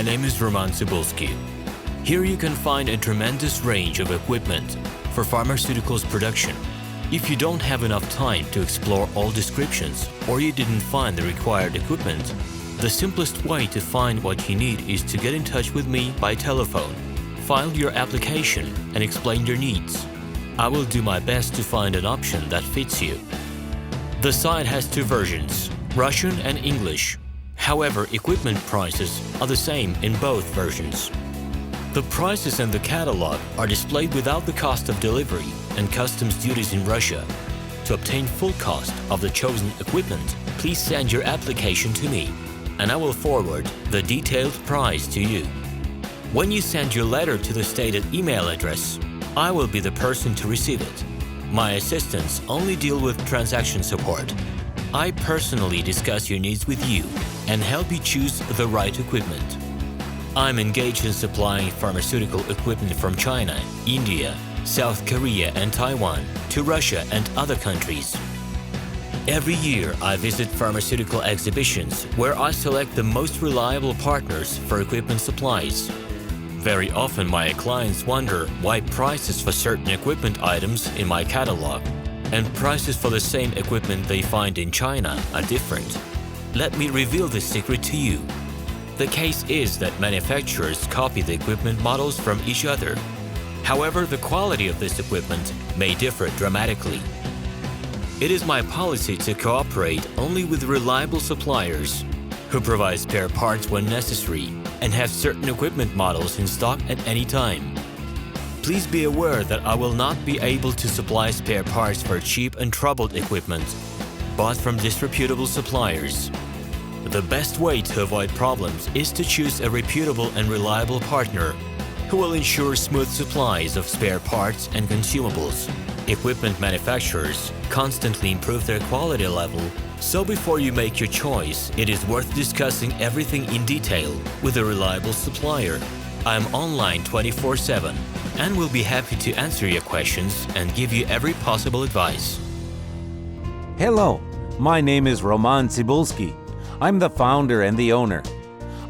My name is RomanTsibulsky. Here you can find a tremendous range of equipment for pharmaceuticals production. If you don't have enough time to explore all descriptions or you didn't find the required equipment, the simplest way to find what you need is to get in touch with me by telephone, file your application and explain your needs. I will do my best to find an option that fits you. The site has two versions, Russian and English. However, equipment prices are the same in both versions. The prices and the catalog are displayed without the cost of delivery and customs duties in Russia. To obtain full cost of the chosen equipment, please send your application to me, and I will forward the detailed price to you. When you send your letter to the stated email address, I will be the person to receive it. My assistants only deal with transaction support. I personally discuss your needs with you and help you choose the right equipment. I'm engaged in supplying pharmaceutical equipment from China, India, South Korea and Taiwan to Russia and other countries. Every year I visit pharmaceutical exhibitions where I select the most reliable partners for equipment supplies. Very often my clients wonder why prices for certain equipment items in my catalog and prices for the same equipment they find in China are different. Let me reveal this secret to you. The case is that manufacturers copy the equipment models from each other. However, the quality of this equipment may differ dramatically. It is my policy to cooperate only with reliable suppliers who provide spare parts when necessary and have certain equipment models in stock at any time. Please be aware that I will not be able to supply spare parts for cheap and troubled equipment bought from disreputable suppliers. The best way to avoid problems is to choose a reputable and reliable partner who will ensure smooth supplies of spare parts and consumables. Equipment manufacturers constantly improve their quality level, so before you make your choice, it is worth discussing everything in detail with a reliable supplier. I am online 24/7 and will be happy to answer your questions and give you every possible advice. Hello, my name is RomanTsibulsky. I'm the founder and the owner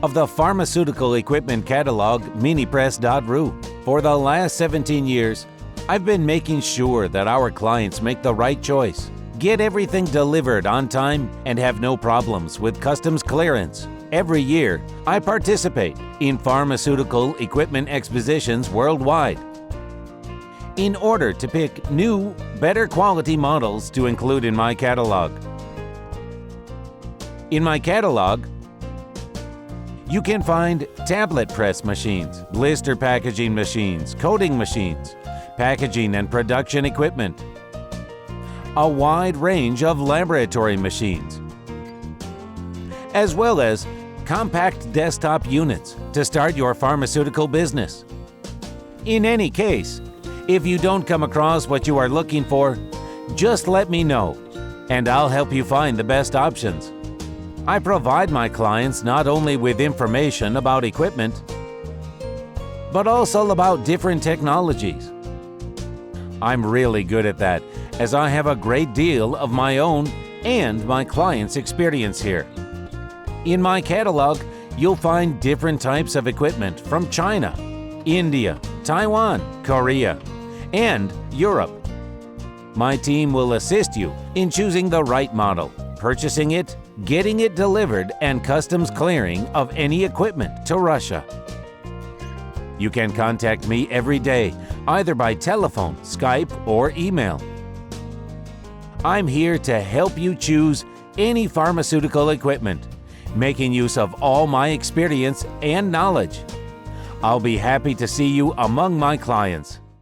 of the pharmaceutical equipment catalog Minipress.ru. For the last 17 years, I've been making sure that our clients make the right choice, get everything delivered on time, and have no problems with customs clearance. Every year, I participate in pharmaceutical equipment expositions worldwide in order to pick new, better quality models to include in my catalog. In my catalog, you can find tablet press machines, blister packaging machines, coating machines, packaging and production equipment, a wide range of laboratory machines, as well as compact desktop units to start your pharmaceutical business. In any case, if you don't come across what you are looking for, just let me know, and I'll help you find the best options. I provide my clients not only with information about equipment, but also about different technologies. I'm really good at that, as I have a great deal of my own and my clients' experience here. In my catalog, you'll find different types of equipment from China, India, Taiwan, Korea, and Europe. My team will assist you in choosing the right model, purchasing it, getting it delivered, and customs clearing of any equipment to Russia. You can contact me every day, either by telephone, Skype, or email. I'm here to help you choose any pharmaceutical equipment, making use of all my experience and knowledge. I'll be happy to see you among my clients.